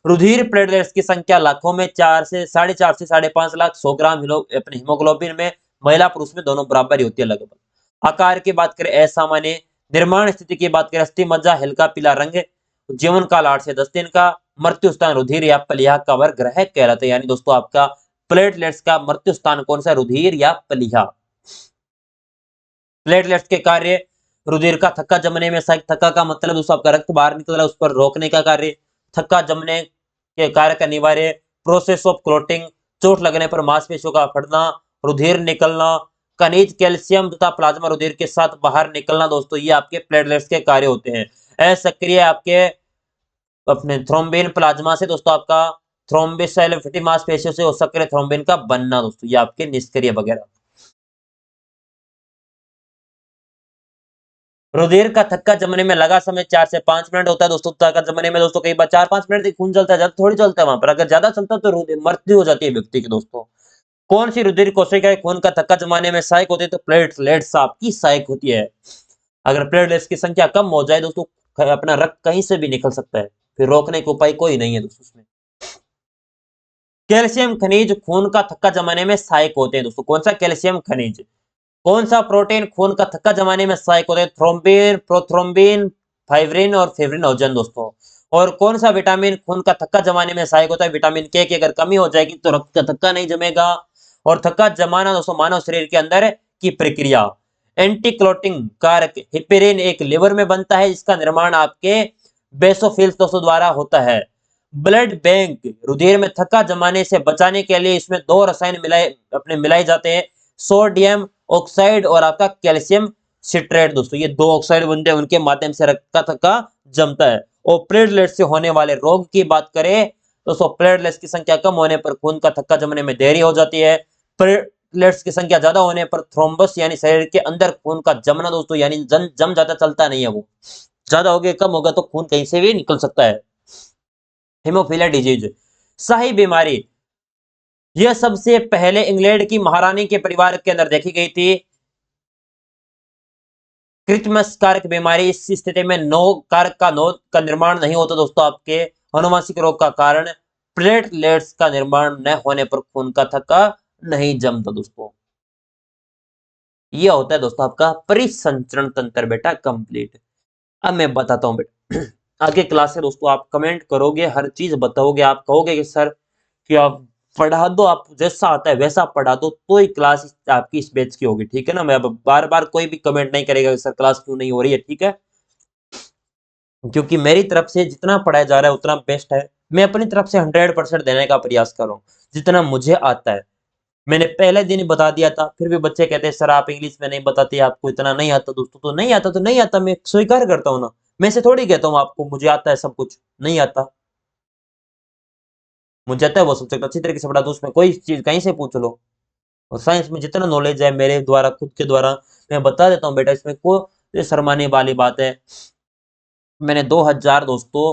रुधिर प्लेटलेट्स की संख्या लाखों में, 4 से 4.5 से 5.5 लाख, 100 ग्राम अपने हीमोग्लोबिन में, महिला पुरुष में दोनों बराबर ही होती है लगभग। आकार की बात करें असामान्य, निर्माण स्थिति की बात करें अस्थि मज्जा, हल्का पीला रंग, जीवन काल 8 से 10 दिन का, मृत्यु स्थान रुधिर या प्लीहा कवर ग्रह कहलाते हैं। यानी दोस्तों आपका प्लेटलेट्स का मृत्यु स्थान कौन सा, रुधिर या प्लीहा। प्लेटलेट्स के कार्य, रुधिर का थक्का जमने में सहायक, थक्का का मतलब दोस्तों आपका रक्त बाहर निकल रहा है उस पर रोकने का कार्य, थक्का जमने के कार्य का अनिवार्य, प्रोसेस ऑफ क्लोटिंग, चोट लगने पर मांसपेशियों का फटना, रुधिर निकलना, खनिज कैल्शियम तथा प्लाज्मा रुधिर के साथ बाहर निकलना दोस्तों, ये आपके प्लेटलेट्स के कार्य होते हैं। असक्रिय आपके अपने थ्रोम्बिन प्लाज्मा से दोस्तों आपका थ्रोम्बिस मांसपेशियों से सक्रिय थ्रोम्बिन का बनना दोस्तों, ये आपके निष्क्रिय वगैरह। रुधिर का थक्का जमने में लगा समय 4 से 5 मिनट होता है दोस्तों। थक्का जमने में दोस्तों कई बार 4-5 मिनट तक खून चलता है, ज्यादा थोड़ी चलता है वहां पर। अगर ज्यादा चलता है तो मृत्यु हो जाती है व्यक्ति की दोस्तों। कौन सी रुधिर कोशिकाएं खून का थक्का जमाने में सहायक होती है? तो प्लेटलेट्स आपकी सहायक होती है। अगर प्लेटलेट्स की संख्या कम हो जाए दोस्तों, अपना रक्त कहीं से भी निकल सकता है, फिर रोकने का उपाय कोई नहीं है दोस्तों उसमें। कैल्शियम खनिज खून का थक्का जमाने में सहायक होते हैं दोस्तों। कौन सा कैल्शियम खनिज? कौन सा प्रोटीन खून का थक्का जमाने में सहायक होते हैं? थ्रोम्बिन, प्रोथ्रोम्बिन, फाइब्रिन और फिब्रिनोजन दोस्तों। और कौन सा विटामिन खून का थक्का जमाने में सहायक होता है? विटामिन के की अगर कमी हो जाएगी तो रक्त का थक्का नहीं जमेगा। और थक्का जमाना दोस्तों मानव शरीर के अंदर की प्रक्रिया। एंटीक्लोटिंग कारक हिपेरिन एक लिवर में बनता है, जिसका निर्माण आपके बेसोफिल्स दोस्तों द्वारा होता है। ब्लड बैंक रुधिर में थक्का जमाने से बचाने के लिए इसमें दो रसायन मिलाए जाते हैं, सोडियम ऑक्साइड और आपका कैल्शियम सिट्रेट दोस्तों। ये दो ऑक्साइड बनते हैं, उनके माध्यम से रक्त का थक्का जमता है। और प्लेटलेट से होने वाले रोग की बात करें तो प्लेटलेट्स की संख्या कम होने पर खून का थक्का जमने में देरी हो जाती है। प्लेटलेट्स की संख्या ज्यादा होने पर थ्रोम्बस यानी शरीर के अंदर खून का जमना दोस्तों, यानी जम जाता, चलता नहीं है वो। ज्यादा हो गया, कम होगा तो खून कहीं से भी निकल सकता है। हेमोफीलिया डिजीज, शाही बीमारी, यह सबसे पहले इंग्लैंड की महारानी के परिवार के अंदर देखी गई थी। क्रिसमस कारक बीमारी, इस स्थिति में नो कारक का नोद का निर्माण नहीं होता दोस्तों। आपके अनुवांशिक रोग का कारण प्लेटलेट्स का निर्माण न होने पर खून का थक्का नहीं जमता दोस्तों। यह होता है दोस्तों आपका परिसंचरण तंत्र बेटा कंप्लीट। अब मैं बताता हूं बेटा आगे क्लास है दोस्तों, आप कमेंट करोगे, हर चीज बताओगे, आप कहोगे कि सर कि आप पढ़ा दो, आप जैसा आता है वैसा पढ़ा दो, तो ही क्लास आपकी इस बैच की होगी, ठीक है ना। मैं अब बार बार कोई भी कमेंट नहीं करेगा कि सर क्लास क्यों नहीं हो रही है, ठीक है। क्योंकि मेरी तरफ से जितना पढ़ाया जा रहा है उतना बेस्ट है। मैं अपनी तरफ से 100% देने का प्रयास कर रहा हूँ, जितना मुझे आता है। मैंने पहले दिन ही बता दिया था, फिर भी बच्चे कहते हैं सर आप इंग्लिश में नहीं बताते, आपको इतना नहीं आता दोस्तों। तो नहीं आता तो नहीं आता, मैं स्वीकार करता हूँ ना। मैं से थोड़ी कहता हूँ आपको मुझे आता है सब कुछ, नहीं आता। मुझे आता है वो सब्जेक्ट अच्छी तरीके से पढ़ा, तो उसमें कोई चीज कहीं से पूछ लो। और साइंस में जितना नॉलेज है मेरे द्वारा, खुद के द्वारा मैं बता देता हूँ बेटा, इसमें कोई शर्माने वाली बात है। मैंने 2000 दोस्तों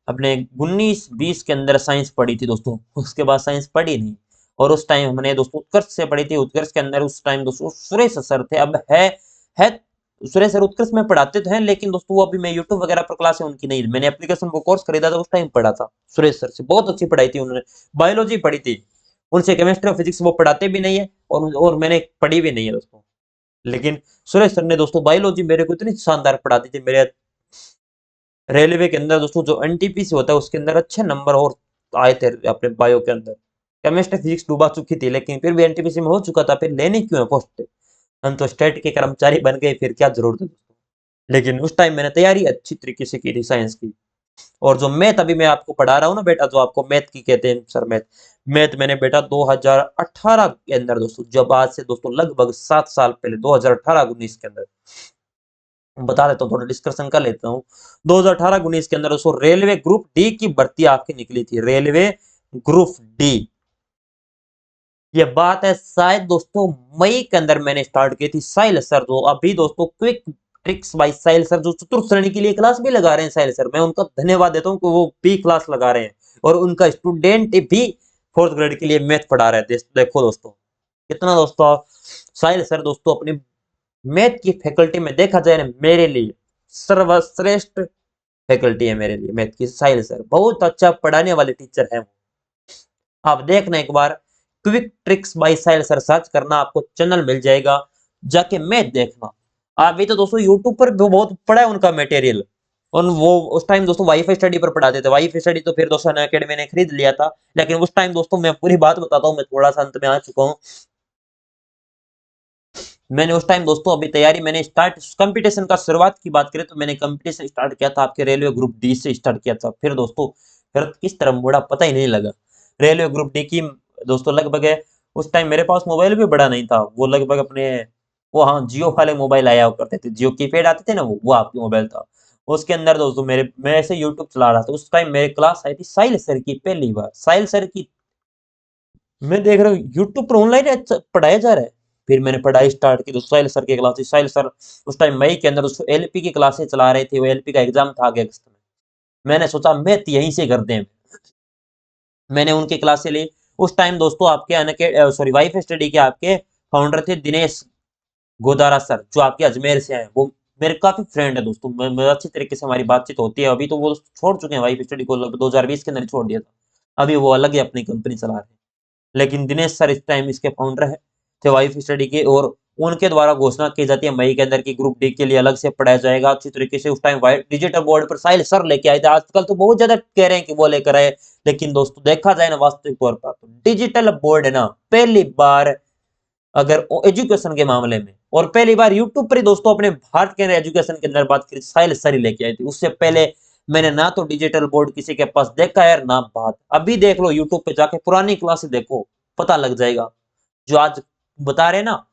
अपने 19-20 के अंदर साइंस पढ़ी थी दोस्तों, उसके बाद साइंस पढ़ी नहीं। और उस टाइम हमने दोस्तों उत्कर्ष से पढ़ी थी। उत्कर्ष के अंदर उस टाइम दोस्तों सुरेश सर थे, अब है सुरेश सर उत्कर्ष में पढ़ाते तो हैं, लेकिन दोस्तों वो अभी मैं यूट्यूब वगैरह पर क्लास है उनकी नहीं, मैंने एप्लीकेशन वो कोर्स खरीदा था, उस टाइम पढ़ा था सुरेश सर से, बहुत अच्छी पढ़ाई थी उन्होंने। बायोलॉजी पढ़ी थी उनसे, केमिस्ट्री और फिजिक्स वो पढ़ाते भी नहीं है, और मैंने पढ़ी भी नहीं है दोस्तों। लेकिन सुरेश सर ने दोस्तों बायोलॉजी मेरे को इतनी शानदार पढ़ाती थी। मेरे रेलवे के अंदर दोस्तों जो एनटीपीसी होता है उसके अंदर अच्छे नंबर और आए थे अपने बायो के अंदर। केमिस्ट्री फिजिक्स डूबा चुकी थी, लेकिन फिर भी एनटीपीसी में हो चुका था, फिर लेने क्यों है पोस्ट। हम तो स्टेट के कर्मचारी बन गए, फिर क्या जरूरत है दोस्तों। लेकिन उस टाइम मैंने तैयारी अच्छी तरीके से की थी साइंस की। और जो मैथ अभी मैं आपको पढ़ा रहा हूँ ना बेटा, जो आपको मैथ की कहते हैं सर, मैथ मैथ मैंने बेटा 2018 के अंदर दोस्तों, जब आज से दोस्तों लगभग 7 साल पहले 2018-19 के अंदर, बता देता हूँ, थोड़ा डिस्कशन कर लेता हूँ। 2018-19 के अंदर दोस्तों रेलवे ग्रुप डी की भर्ती आपकी निकली थी, रेलवे ग्रुप डी। ये बात है शायद दोस्तों मई के अंदर मैंने स्टार्ट की थी। साहिल सर जो अभी दोस्तों quick tricks by Sahil sir जो चतुर्थ श्रेणी के लिए क्लास भी लगा रहे हैं, साहिल सर मैं उनका धन्यवाद देता हूँ कि वो भी क्लास लगा रहे हैं, और उनका स्टूडेंट भी 4th ग्रेड के लिए मैथ पढ़ा रहे हैं। देखो दोस्तों कितना दोस्तों साहिल सर दोस्तों अपनी मैथ की फैकल्टी में देखा जाए ना, मेरे लिए सर्वश्रेष्ठ फैकल्टी है मेरे लिए मैथ की। साहिल सर बहुत अच्छा पढ़ाने वाले टीचर हैं। आप देखना एक बार, quick tricks by Sahil sir search करना, आपको चैनल मिल जाएगा, जाके मैथ देखना। आप भी तो दोस्तों यूट्यूब पर बहुत पढ़ा है उनका मटेरियल। और वो उस टाइम दोस्तों वाईफाई स्टडी पर पढ़ाते थे। वाईफाई स्टडी तो फिर दोस्तों अकेडमी ने खरीद लिया था, लेकिन उस टाइम दोस्तों मैं पूरी बात बताता हूँ, मैं थोड़ा सा अंत में आ चुका हूँ। मैंने उस टाइम दोस्तों अभी तैयारी मैंने स्टार्ट कंपटीशन का शुरुआत की बात करें तो मैंने कंपटीशन स्टार्ट किया था आपके रेलवे ग्रुप डी से स्टार्ट किया था। फिर दोस्तों फिर किस तरह मुड़ा पता ही नहीं लगा। रेलवे ग्रुप डी की दोस्तों लगभग है, उस टाइम मेरे पास मोबाइल भी बड़ा नहीं था, वो लगभग अपने वो हाँ जियो वाले मोबाइल आया करते थे, जियो कीपैड आते थे ना, वो आपकी मोबाइल था। उसके अंदर दोस्तों मैं ऐसे यूट्यूब चला रहा था, उस टाइम मेरे क्लास आई थी साहिल सर की, पहली बार साहिल सर की। मैं देख रहा हूँ यूट्यूब पर ऑनलाइन पढ़ाया जा रहा है, फिर मैंने पढ़ाई स्टार्ट की तो साहिल सर की क्लासेस। साहिल सर उस टाइम मई के अंदर उस एलपी की क्लासेस चला रहे थे, वो एलपी का एग्जाम था आगे अगस्त में। मैंने सोचा मैथ यहीं से कर दें, मैंने उनकी क्लासेस ली। उस टाइम दोस्तों आपके सॉरी वाइफ स्टडी के आपके फाउंडर थे दिनेश गोदारा सर, जो आपके अजमेर से हैं। वो मेरे काफी फ्रेंड है दोस्तों, मैं अच्छी तरीके से हमारी बातचीत होती है। अभी तो वो छोड़ चुके हैं वाइफ स्टडी को, लगभग 2020 के अंदर ही छोड़ दिया था। अभी वो अलग ही अपनी कंपनी चला रहे हैं। लेकिन दिनेश सर इस टाइम इसके फाउंडर है, थे वाइफ स्टडी के, और उनके द्वारा घोषणा की जाती है मई के अंदर की ग्रुप डी के लिए अलग से पढ़ाया जाएगा अच्छी तरीके से। उस टाइम वाइट डिजिटल बोर्ड पर साहिल सर लेके आए थे। आजकल तो बहुत ज्यादा कह रहे हैं कि वो लेकर आए, लेकिन दोस्तों देखा जाए ना वास्तविक तौर पर तो डिजिटल बोर्ड है ना, पहली बार अगर एजुकेशन के मामले में, और पहली बार यूट्यूब पर ही दोस्तों अपने भारत के एजुकेशन के अंदर बात करी साहिल सर ही लेके आई थी। उससे पहले मैंने ना तो डिजिटल बोर्ड किसी के पास देखा है ना बात। अभी देख लो यूट्यूब पे जाके पुरानी क्लासेस देखो, पता लग जाएगा। जो आज बता रहे ना,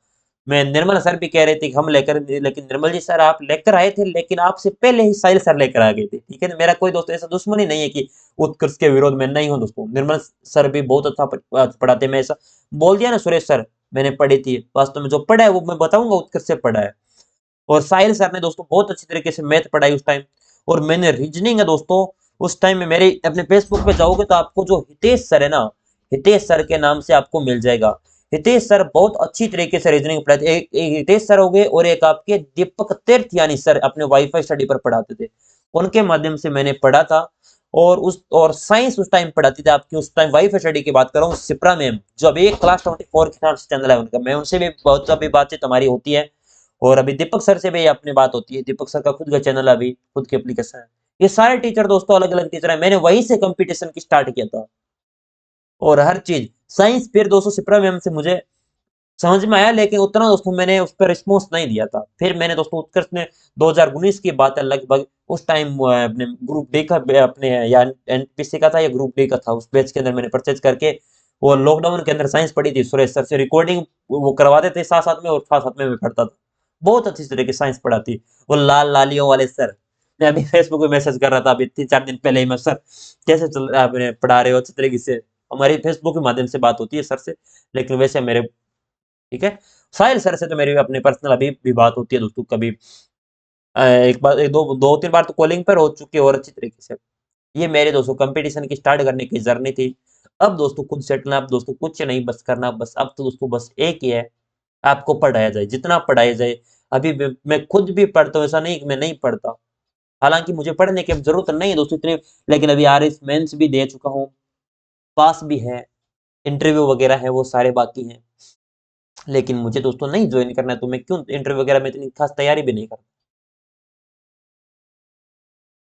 मैं निर्मल सर भी कह रहे थे कि हम लेकर, लेकिन निर्मल जी सर आप लेकर आए थे, लेकिन आपसे पहले ही साहिल सर लेकर आ गए थे। ठीक है ना, मेरा कोई दोस्त ऐसा दुश्मनी नहीं है कि उत्कर्ष के विरोध में नहीं हूं दोस्तों। निर्मल सर भी बहुत अच्छा पढ़ाते, मैं ऐसा बोल दिया ना सुरेश सर मैंने पढ़ी थी, वास्तव में जो पढ़ा है वो मैं बताऊंगा उत्कर्ष से पढ़ा है। और साहिल सर ने दोस्तों बहुत अच्छी तरीके से मैथ पढ़ाई उस टाइम। और मैंने रीजनिंग है दोस्तों, उस टाइम में मेरे अपने फेसबुक पे जाओगे तो आपको जो हितेश सर है ना, हितेश सर के नाम से आपको मिल जाएगा। हितेश सर बहुत अच्छी तरीके से रीजनिंग पढ़ाते। एक हितेश सर हो गए, और एक आपके दीपक तीर्थयानी सर अपने वाईफाई स्टडी पर पढ़ाते थे। उनके माध्यम से मैंने पढ़ा था। और साइंस उस टाइम पढ़ाती थी आपकी, उस टाइम वाईफाई स्टडी की बात कर रहा हूँ, सिप्रा मैम, जो अभी एक क्लास 24 के नाम से चैनल है उनका, मैं उनसे भी बहुत अभी बातचीत हमारी होती है। और अभी दीपक सर से भी अपनी बात होती है। दीपक सर का खुद का चैनल है, अभी खुद की एप्लीकेशन है। ये सारे टीचर दोस्तों अलग अलग टीचर है, मैंने वहीं से कंपटीशन की स्टार्ट किया था। और हर चीज साइंस फिर दोस्तों सिप्रा मैम से मुझे समझ में आया, लेकिन उतना दोस्तों मैंने उस पर रिस्पॉन्स नहीं दिया था। फिर मैंने दोस्तों उत्कर्ष ने 2019 की बात है लगभग, उस टाइम अपने ग्रुप डी का अपने या एनपीसी का था या ग्रुप डी का था, उस बैच के अंदर मैंने परचेज करके वो लॉकडाउन के अंदर साइंस पढ़ी थी। सुरेश सर से रिकॉर्डिंग वो करवाते थे साथ साथ में, और साथ साथ में मैं पढ़ता था। बहुत अच्छी तरह की साइंस पढ़ाती। वो लाल लालियों वाले सर, मैं अभी फेसबुक पे मैसेज कर रहा था अभी 3-4 दिन पहले ही, मैं सर कैसे चल रहा है, आपने पढ़ा रहे हो अच्छी तरीके से। हमारी फेसबुक के माध्यम से बात होती है सर से, लेकिन वैसे मेरे ठीक है। साहिल सर से तो मेरी अपनी पर्सनल अभी भी बात होती है दोस्तों। कभी एक बार एक दो दो तीन बार तो कॉलिंग पर हो चुकी है, और अच्छी तरीके से। ये मेरे दोस्तों कंपटीशन की स्टार्ट करने की जर्नी थी। अब दोस्तों खुद सेटल, अब दोस्तों कुछ नहीं बस करना, बस अब तो दोस्तों बस एक ही है, आपको पढ़ाया जाए जितना पढ़ाया जाए। अभी मैं खुद भी पढ़ता हूँ, ऐसा नहीं कि मैं नहीं पढ़ता। हालांकि मुझे पढ़ने की अब जरूरत नहीं है दोस्तों इतनी, लेकिन अभी आरएस मेंस भी दे चुका हूँ, पास भी है, इंटरव्यू वगैरह है वो सारे बाकी हैं। लेकिन मुझे दोस्तों नहीं ज्वाइन करना है, तो मैं क्यों इंटरव्यू वगैरह में इतनी खास तैयारी भी नहीं करता।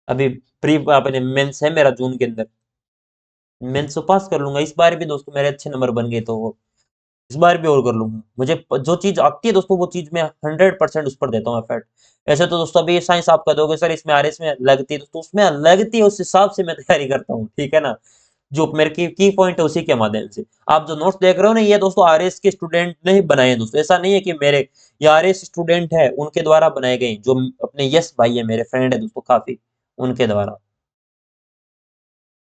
अभी प्री अपने मेंस है मेरा जून के अंदर, मेंस तो पास कर लूंगा इस बार भी दोस्तों, मेरे अच्छे नंबर बन गए तो इस बार भी और कर लूंगा। मुझे जो चीज आती है दोस्तों वो चीज मैं 100% उस पर देता हूँ एफर्ट। ऐसे तो दोस्तों अभी साइंस आप कर दोगे सर इसमें आर एस में लगती है, दोस्तों उसमें लगती है, उस हिसाब से मैं तैयारी करता हूँ। ठीक है ना, जो मेरे की पॉइंट है उसी के माध्यम से। आप जो नोट्स देख रहे हो ना, ये दोस्तों आरएस के स्टूडेंट ने ही बनाए हैं दोस्तों, ऐसा नहीं है कि मेरे, ये आरएस स्टूडेंट है उनके द्वारा बनाए गए, जो अपने यस भाई है मेरे फ्रेंड है दोस्तों काफी, उनके द्वारा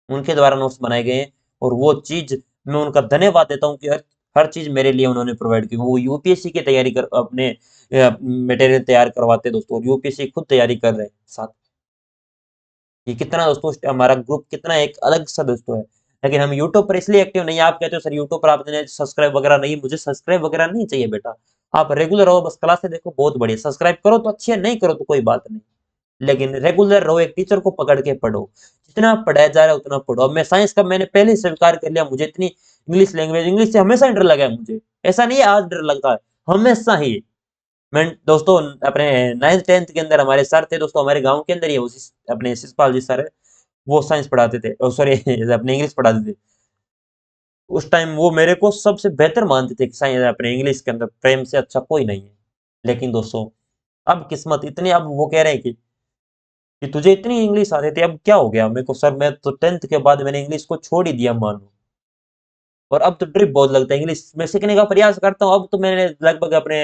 उनके द्वारा नोट्स बनाए गए हैं। और वो चीज मैं उनका धन्यवाद देता हूँ कि हर हर चीज मेरे लिए उन्होंने प्रोवाइड की। वो यूपीएससी की तैयारी कर अपने मटेरियल तैयार करवाते दोस्तों, और यूपीएससी खुद तैयारी कर रहे हैं साथ। ये कितना दोस्तों हमारा ग्रुप कितना एक अलग सा दोस्तों है। लेकिन हम यूट्यूब पर इसलिए एक्टिव नहीं है, आप कहते हो सर यूट्यूब पर आपने सब्सक्राइब वगैरह नहीं, मुझे सब्सक्राइब वगैरह नहीं चाहिए बेटा। आप रेगुलर रहो, बस क्लासे देखो, बहुत बढ़िया। सब्सक्राइब करो तो अच्छी है, नहीं करो तो कोई बात नहीं, लेकिन रेगुलर रहो, एक टीचर को पकड़ के पढ़ो, जितना पढ़ाया जा रहा है उतना पढ़ो। अब मैं साइंस का मैंने पहले ही स्वीकार कर लिया, मुझे इतनी इंग्लिश से हमेशा डर लगा है मुझे, ऐसा नहीं है आज डर लगता है, हमेशा ही। मैं दोस्तों अपने 9th-10th के अंदर हमारे सर थे दोस्तों, हमारे गांव के अंदर ही उसी अपने शिषपाल जी सर है, वो साइंस पढ़ाते थे, सॉरी अपने इंग्लिश पढ़ाते थे। उस टाइम वो मेरे को सबसे बेहतर मानते थे कि साइंस अपने इंग्लिश के अंदर प्रेम से अच्छा कोई नहीं है। लेकिन दोस्तों अब किस्मत इतनी, अब वो कह रहे हैं कि तुझे इतनी इंग्लिश आती थी, अब क्या हो गया मेरे को सर, मैं तो 10th के बाद मैंने इंग्लिश को छोड़ ही दिया मानो। और अब तो ड्रिप बहुत लगता है, इंग्लिश में सीखने का प्रयास करता हूँ। अब तो मैंने लगभग अपने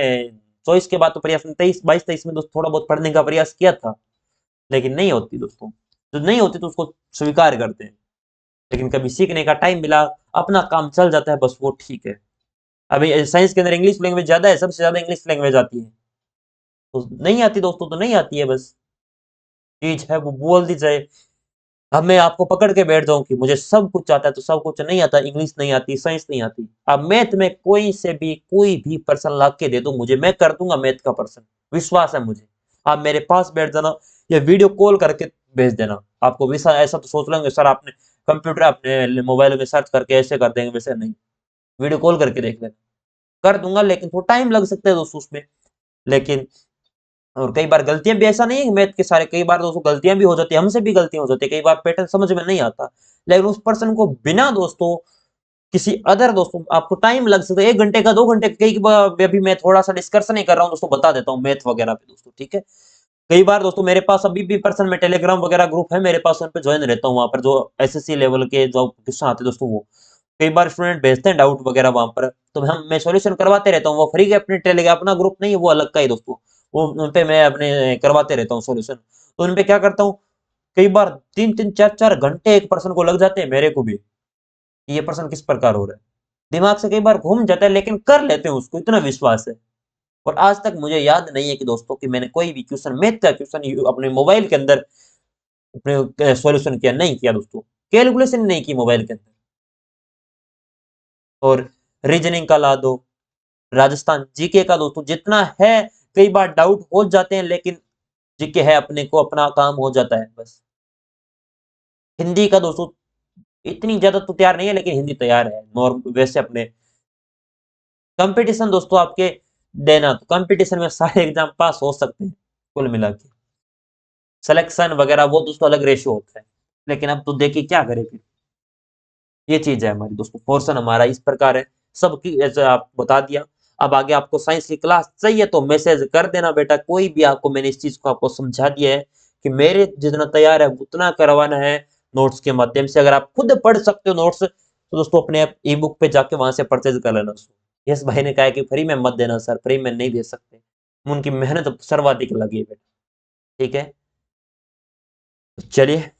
चॉइस के बाद तो प्रयास 23-22-23 में दोस्तों थोड़ा बहुत पढ़ने का प्रयास किया था, लेकिन नहीं होती दोस्तों। जो नहीं होती तो उसको स्वीकार करते हैं, लेकिन कभी सीखने का टाइम मिला, अपना काम चल जाता है, बस वो ठीक है। अभी साइंस के अंदर इंग्लिश लैंग्वेज ज्यादा है, सबसे ज्यादा इंग्लिश लैंग्वेज आती है। तो नहीं आती दोस्तों तो नहीं आती है, बस चीज है वो बोल दी जाए। अब मैं आपको पकड़ के बैठ जाऊं कि मुझे सब कुछ आता है, तो सब कुछ नहीं आता। इंग्लिश नहीं आती, साइंस नहीं आती। अब मैथ में कोई भी पर्सन ला के दे दो मुझे, मैं कर दूंगा मैथ का पर्सन, विश्वास है मुझे। आप मेरे पास बैठ जाना या वीडियो कॉल करके भेज देना। आपको वैसा ऐसा तो सोच लेंगे सर आपने कंप्यूटर अपने मोबाइल में सर्च करके ऐसे कर देंगे, वैसे नहीं। वीडियो कॉल करके देख लेना, कर दूंगा, लेकिन थोड़ा टाइम लग सकता है दोस्तों उसमें। लेकिन और कई बार गलतियां भी, ऐसा नहीं है कि मैथ के सारे, कई बार दोस्तों गलतियां भी हो जाती है, हमसे भी गलतियां हो जाती है, कई बार पैटर्न समझ में नहीं आता। लेकिन उस पर्सन को बिना दोस्तों किसी अदर दोस्तों, आपको टाइम लग सकता है 1 घंटे का, 2 घंटे का। कई बार अभी मैं थोड़ा सा डिस्कशन नहीं कर रहा हूँ दोस्तों, बता देता हूँ मैथ वगैरह पे दोस्तों, ठीक है। कई बार दोस्तों मेरे पास अभी भी पर्सन में टेलीग्राम वगैरह ग्रुप है मेरे पास, उन पे ज्वाइन रहता हूँ। वहां पर जो एसएससी लेवल के जो क्वेश्चन आते हैं दोस्तों, वो कई बार स्टूडेंट भेजते हैं डाउट वगैरह वहां पर, तो मैं सॉल्यूशन करवाते रहता हूँ। वो फ्री के अपने टेलीग्राम, अपना ग्रुप नहीं है वो, अलग का ही दोस्तों। वो उन पे मैं अपने करवाते रहता हूँ सॉल्यूशन। तो उन पे क्या करता हूँ, कई बार 3-3 4-4 घंटे एक पर्सन को लग जाते हैं, मेरे को भी, कि ये पर्सन किस प्रकार हो रहा है। दिमाग से कई बार घूम जाता है, लेकिन कर लेते हैं उसको, इतना विश्वास है। और आज तक मुझे याद नहीं है कि दोस्तों कि मैंने कोई भी क्वेश्चन, मैथ का क्वेश्चन अपने मोबाइल के अंदर अपने सॉल्यूशन किया, नहीं किया दोस्तों। कैलकुलेशन नहीं की मोबाइल के अंदर। और रीजनिंग का ला दो, राजस्थान जीके का दोस्तों जितना है, कई बार डाउट हो जाते हैं, लेकिन जीके है, अपने को अपना काम हो जाता है बस। हिंदी का दोस्तों इतनी ज्यादा तो तैयार नहीं है, लेकिन हिंदी तैयार है वैसे अपने। कंपटीशन दोस्तों आपके देना, तो कंपटीशन में सारे एग्जाम पास हो सकते हैं कुल मिला के। सिलेक्शन वगैरह वो दोस्तों अलग रेशियो होता है, लेकिन अब तो देखिए क्या करें फिर। ये चीज है हमारी दोस्तों, पोर्शन हमारा इस प्रकार है। सबकी ऐसे आप बता दिया। अब आगे आपको साइंस की क्लास चाहिए तो मैसेज कर देना बेटा, कोई भी आपको, मैंने इस चीज को आपको समझा दिया है कि मेरे जितना तैयार है उतना करवाना है नोट्स के माध्यम से। अगर आप खुद पढ़ सकते हो नोट्स, तो दोस्तों अपने ई बुक पे जाके वहां से परचेज कर लेना। यस भाई ने कहा है कि फ्री में मत देना सर, फ्री में नहीं दे सकते, उनकी मेहनत सर्वाधिक लगी है बेटा, ठीक है। तो चलिए